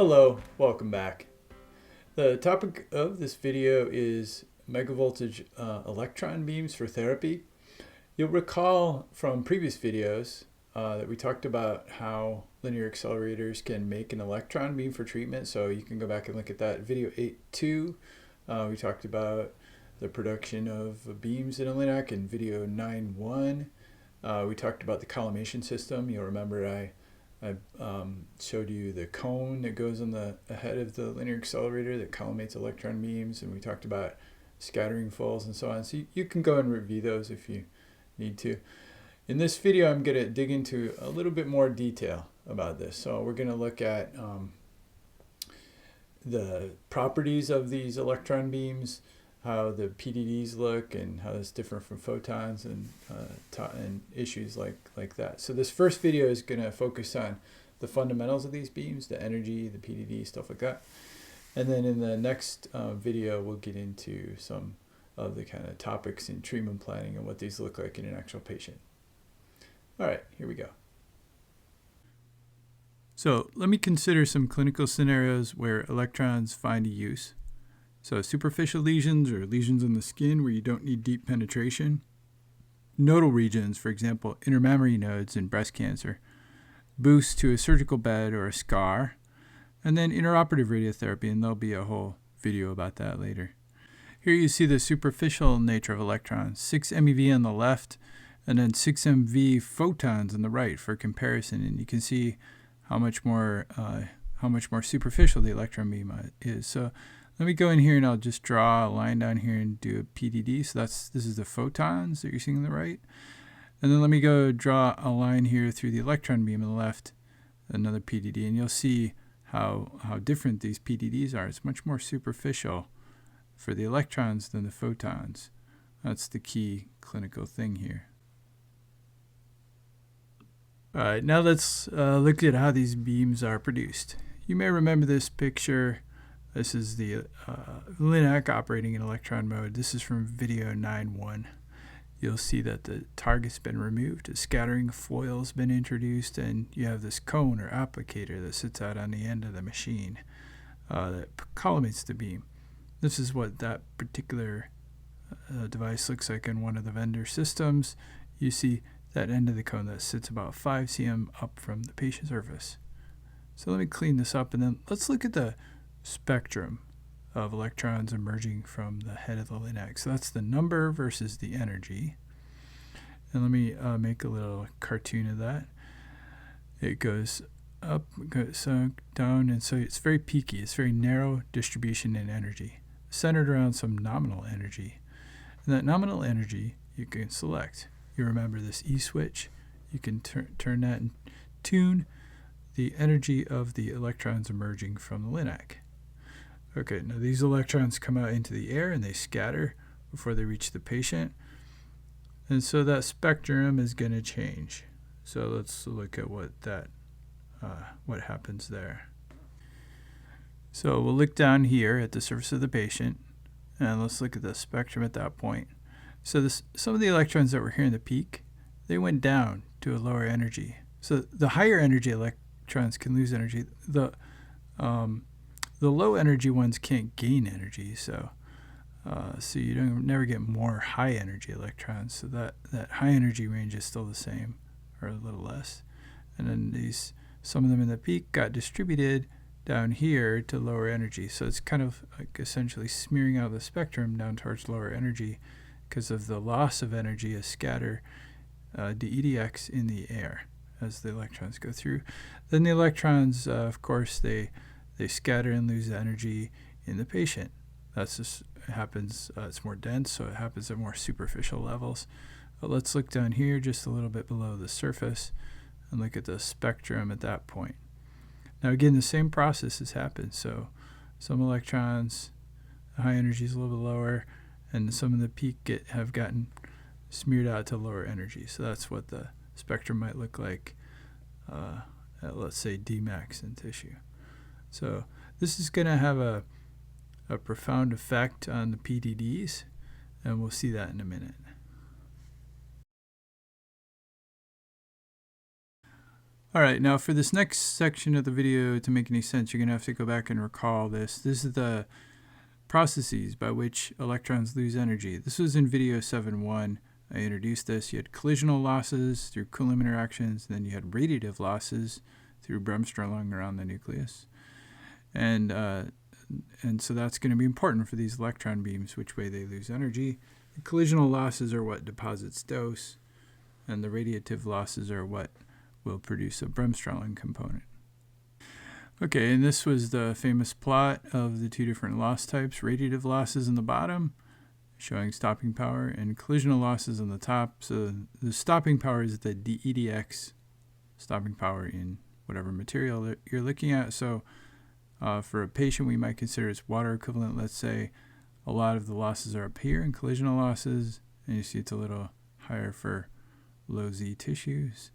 Hello, welcome back. The topic of this video is megavoltage electron beams for therapy. You'll recall from previous videos that we talked about how linear accelerators can make an electron beam for treatment, so you can go back and look at that. Video 8.2, we talked about the production of beams in a LINAC. In video 9.1, we talked about the collimation system. You'll remember I showed you the cone that goes on the head of the linear accelerator that collimates electron beams, and we talked about scattering falls and so on. So you can go and review those if you need to. In this video, I'm going to dig into a little bit more detail about this. So we're going to look at the properties of these electron beams, how the PDDs look, and how it's different from photons, and issues like that. So this first video is going to focus on the fundamentals of these beams, the energy, the PDD, stuff like that. And then in the next video, we'll get into some of the kind of topics in treatment planning and what these look like in an actual patient. All right, here we go. So let me consider some clinical scenarios where electrons find a use. So superficial lesions or lesions on the skin where you don't need deep penetration. Nodal regions, for example, intermammary nodes in breast cancer. Boost to a surgical bed or a scar. And then intraoperative radiotherapy, and there'll be a whole video about that later. Here you see the superficial nature of electrons. 6 MeV on the left, and then 6 MeV photons on the right for comparison. And you can see how much more superficial the electron beam is. So let me go in here and I'll just draw a line down here and do a PDD. So this is the photons that you're seeing on the right. And then let me go draw a line here through the electron beam on the left, another PDD. And you'll see how different these PDDs are. It's much more superficial for the electrons than the photons. That's the key clinical thing here. All right, now let's look at how these beams are produced. You may remember this picture. This is the LINAC operating in electron mode. This is from video 9.1. You'll see that the target's been removed, a scattering foil's been introduced, and you have this cone or applicator that sits out on the end of the machine that collimates the beam. This is what that particular device looks like in one of the vendor systems. You see that end of the cone that sits about 5 cm up from the patient surface. So let me clean this up, and then let's look at the spectrum of electrons emerging from the head of the LINAC. So that's the number versus the energy. And let me make a little cartoon of that. It goes up, goes down, and so it's very peaky. It's very narrow distribution in energy, centered around some nominal energy. And that nominal energy you can select. You remember this E switch. You can turn that and tune the energy of the electrons emerging from the LINAC. Okay, now these electrons come out into the air and they scatter before they reach the patient. And so that spectrum is going to change. So let's look at what happens there. So we'll look down here at the surface of the patient, and let's look at the spectrum at that point. So some of the electrons that were here in the peak, they went down to a lower energy. So the higher energy electrons can lose energy. The low energy ones can't gain energy, so you never get more high energy electrons. So that high energy range is still the same, or a little less. And then some of them in the peak got distributed down here to lower energy. So it's kind of like essentially smearing out the spectrum down towards lower energy because of the loss of energy as scatter dEdx in the air as the electrons go through. Then the electrons, of course, they scatter and lose energy in the patient. That's just happens. It's more dense, so it happens at more superficial levels. But let's look down here just a little bit below the surface and look at the spectrum at that point. Now again, the same process has happened. So some electrons, the high energy is a little bit lower, and some of the peak have gotten smeared out to lower energy. So that's what the spectrum might look like at, let's say, Dmax in tissue. So this is going to have a profound effect on the PDDs, and we'll see that in a minute. All right, now for this next section of the video to make any sense, you're going to have to go back and recall this. This is the processes by which electrons lose energy. This was in video 7.1. I introduced this. You had collisional losses through Coulomb interactions, and then you had radiative losses through bremsstrahlung around the nucleus. And so that's going to be important for these electron beams, which way they lose energy. The collisional losses are what deposits dose, and the radiative losses are what will produce a bremsstrahlung component. Okay, and this was the famous plot of the two different loss types, radiative losses in the bottom, showing stopping power, and collisional losses on the top. So the stopping power is the DEDX stopping power in whatever material that you're looking at. So for a patient, we might consider its water equivalent. Let's say a lot of the losses are up here in collisional losses, and you see it's a little higher for low Z tissues.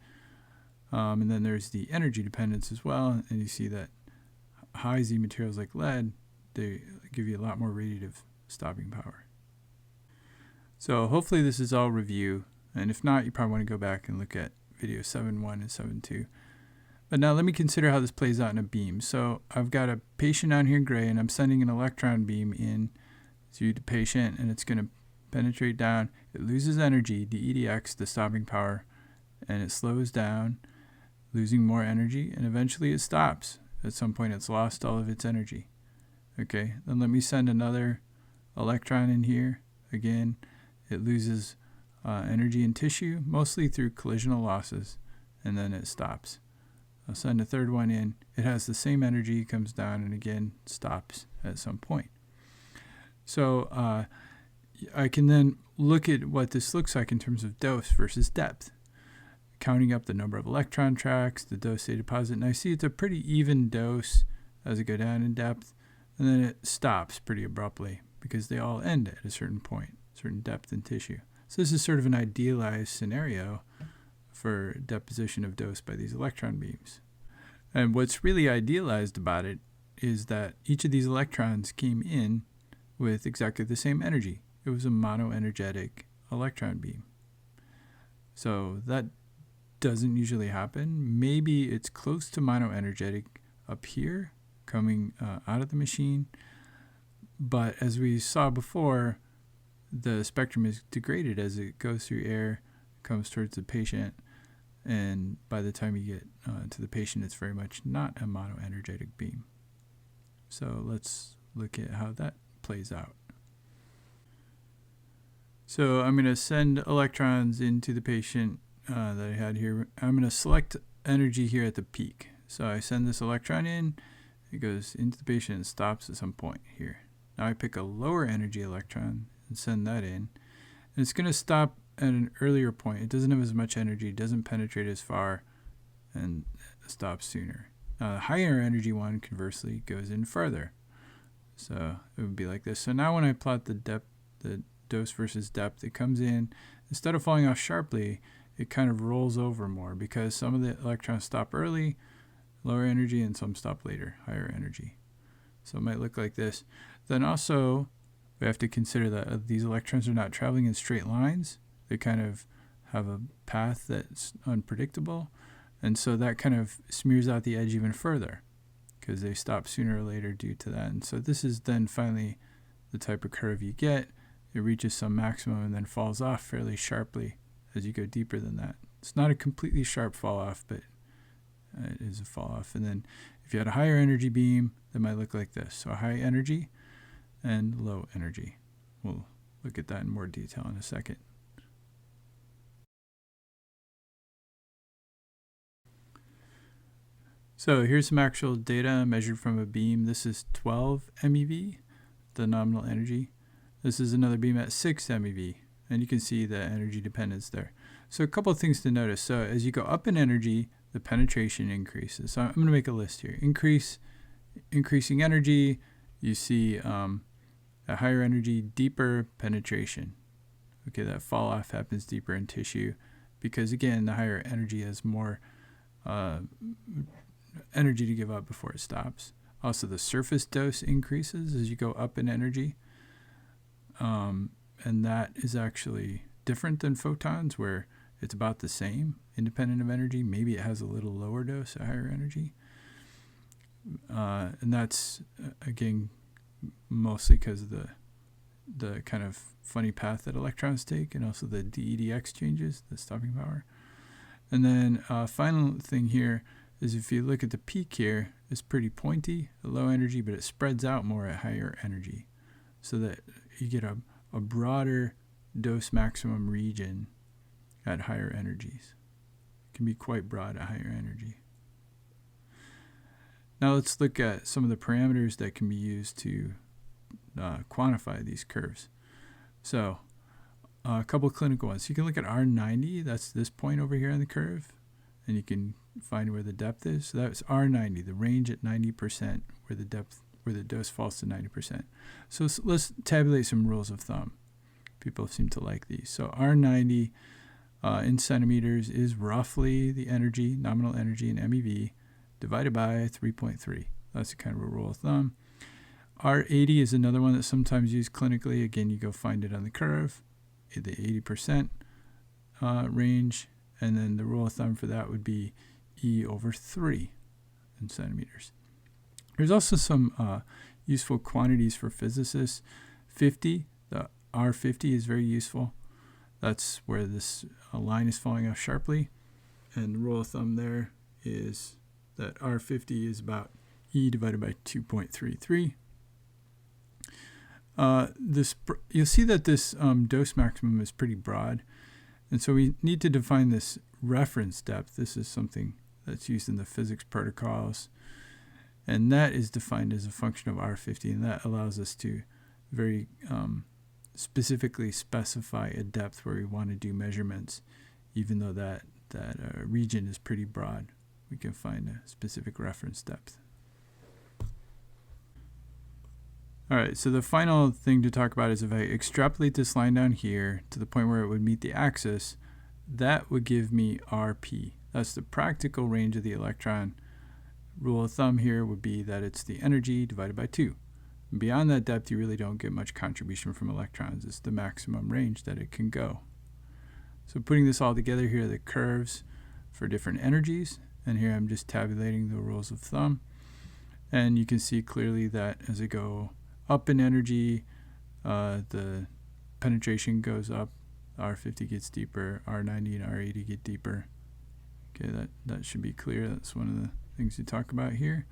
And then there's the energy dependence as well, and you see that high Z materials like lead, they give you a lot more radiative stopping power. So hopefully this is all review, and if not, you probably want to go back and look at video 7.1 and 7.2. But now let me consider how this plays out in a beam. So I've got a patient down here in gray, and I'm sending an electron beam in to the patient, and it's going to penetrate down. It loses energy, the EDX, the stopping power, and it slows down, losing more energy, and eventually it stops. At some point it's lost all of its energy. Okay, then let me send another electron in here. Again, it loses energy in tissue, mostly through collisional losses, and then it stops. I'll send a third one in. It has the same energy, comes down, and again stops at some point. So I can then look at what this looks like in terms of dose versus depth, counting up the number of electron tracks, the dose they deposit, and I see it's a pretty even dose as it go down in depth, and then it stops pretty abruptly because they all end at a certain point, certain depth in tissue. So this is sort of an idealized scenario for deposition of dose by these electron beams. And what's really idealized about it is that each of these electrons came in with exactly the same energy. It was a monoenergetic electron beam. So that doesn't usually happen. Maybe it's close to monoenergetic up here coming out of the machine, but as we saw before, the spectrum is degraded as it goes through air, comes towards the patient, and by the time you get to the patient, it's very much not a monoenergetic beam. So let's look at how that plays out. So I'm going to send electrons into the patient that I had here. I'm going to select energy here at the peak. So I send this electron in, it goes into the patient and stops at some point here. Now I pick a lower energy electron and send that in. And it's going to stop at an earlier point. It doesn't have as much energy, doesn't penetrate as far, and stops sooner. Now the higher energy one, conversely, goes in further. So it would be like this. So now when I plot the depth, the dose versus depth, it comes in, instead of falling off sharply, it kind of rolls over more because some of the electrons stop early, lower energy, and some stop later, higher energy. So it might look like this. Then also, we have to consider that these electrons are not traveling in straight lines. They kind of have a path that's unpredictable. And so that kind of smears out the edge even further because they stop sooner or later due to that. And so this is then finally the type of curve you get. It reaches some maximum and then falls off fairly sharply as you go deeper than that. It's not a completely sharp fall off, but it is a fall off. And then if you had a higher energy beam, that might look like this. So high energy and low energy. We'll look at that in more detail in a second. So here's some actual data measured from a beam. This is 12 MeV, the nominal energy. This is another beam at 6 MeV, and you can see the energy dependence there. So a couple of things to notice. So as you go up in energy, the penetration increases. So I'm going to make a list here. Increasing energy, you see at higher energy, deeper penetration. Okay, that fall off happens deeper in tissue because, again, the higher energy has more energy to give up before it stops. Also, the surface dose increases as you go up in energy. And that is actually different than photons, where it's about the same, independent of energy. Maybe it has a little lower dose at higher energy. And that's, again, mostly because of the kind of funny path that electrons take, and also the DEDX changes, the stopping power. And then final thing here is if you look at the peak here, it's pretty pointy at low energy, but it spreads out more at higher energy, so that you get a broader dose maximum region at higher energies. It can be quite broad at higher energy. Now let's look at some of the parameters that can be used to quantify these curves. So a couple of clinical ones. You can look at R90, that's this point over here on the curve, and you can find where the depth is. So that's R90, the range at 90%, where the dose falls to 90%. So let's tabulate some rules of thumb. People seem to like these. So R90 in centimeters is roughly the energy, nominal energy in MeV, divided by 3.3. That's a kind of a rule of thumb. R80 is another one that's sometimes used clinically. Again, you go find it on the curve, the 80% range, and then the rule of thumb for that would be E over 3 in centimeters. There's also some useful quantities for physicists. 50, the R50 is very useful. That's where this line is falling off sharply, and the rule of thumb there is that R50 is about E divided by 2.33. You'll see that this dose maximum is pretty broad, and so we need to define this reference depth. This is something that's used in the physics protocols, and that is defined as a function of R50, and that allows us to very specifically specify a depth where we want to do measurements, even though that region is pretty broad. We can find a specific reference depth. All right, so the final thing to talk about is if I extrapolate this line down here to the point where it would meet the axis, that would give me RP. That's the practical range of the electron. Rule of thumb here would be that it's the energy divided by 2. And beyond that depth, you really don't get much contribution from electrons. It's the maximum range that it can go. So putting this all together here, the curves for different energies, and here I'm just tabulating the rules of thumb. And you can see clearly that as I go up in energy, the penetration goes up, R50 gets deeper, R90 and R80 get deeper. Okay, that should be clear. That's one of the things you talk about here.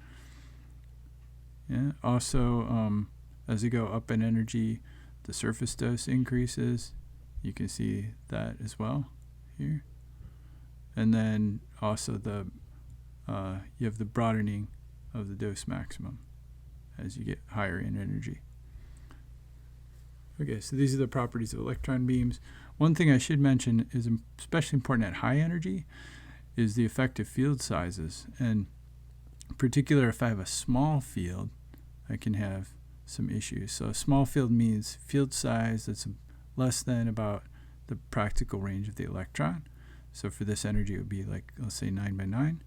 Yeah. Also, as you go up in energy, the surface dose increases. You can see that as well here. And then also you have the broadening of the dose maximum as you get higher in energy. Okay, so these are the properties of electron beams. One thing I should mention is especially important at high energy is the effective field sizes. And in particular, if I have a small field, I can have some issues. So a small field means field size that's less than about the practical range of the electron. So for this energy, it would be like, let's say 9 by 9.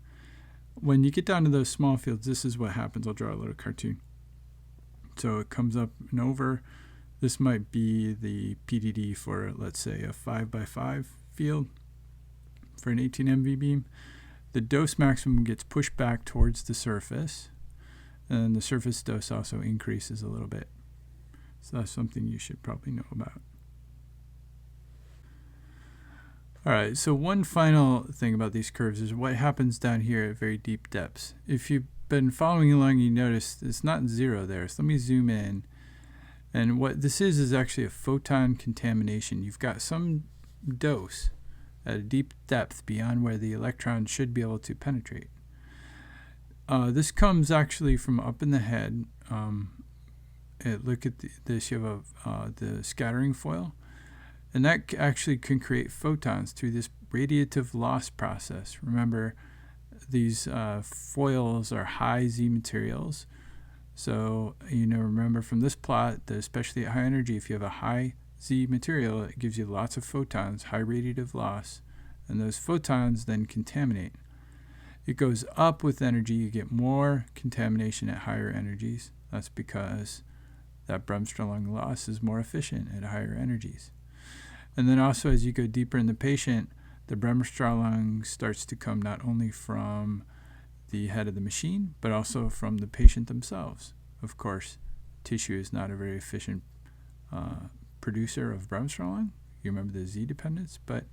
When you get down to those small fields, this is what happens. I'll draw a little cartoon. So it comes up and over. This might be the PDD for, let's say, a 5 by 5 field for an 18 MV beam. The dose maximum gets pushed back towards the surface, and the surface dose also increases a little bit. So that's something you should probably know about. All right, so one final thing about these curves is what happens down here at very deep depths. If you've been following along, you notice it's not 0 there. So let me zoom in. And what this is actually a photon contamination. You've got some dose at a deep depth beyond where the electron should be able to penetrate. This comes actually from up in the head. Look at this. You have the scattering foil. And that actually can create photons through this radiative loss process. Remember, these foils are high Z materials. So, remember from this plot that especially at high energy, if you have a high Z material, it gives you lots of photons, high radiative loss, and those photons then contaminate. It goes up with energy. You get more contamination at higher energies. That's because that Bremsstrahlung loss is more efficient at higher energies. And then also as you go deeper in the patient, The bremsstrahlung starts to come not only from the head of the machine, but also from the patient themselves. Of course, tissue is not a very efficient producer of bremsstrahlung. You remember the Z dependence, but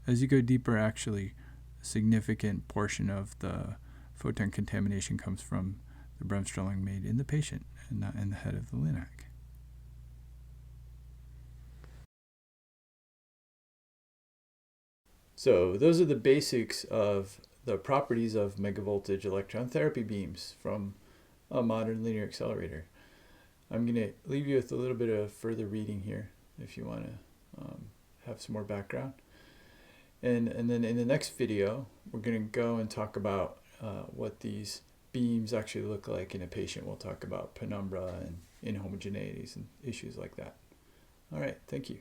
as you go deeper, actually, a significant portion of the photon contamination comes from the bremsstrahlung made in the patient and not in the head of the LINAC. So those are the basics of the properties of megavoltage electron therapy beams from a modern linear accelerator. I'm going to leave you with a little bit of further reading here if you want to have some more background. And then in the next video, we're going to go and talk about what these beams actually look like in a patient. We'll talk about penumbra and inhomogeneities and issues like that. All right, thank you.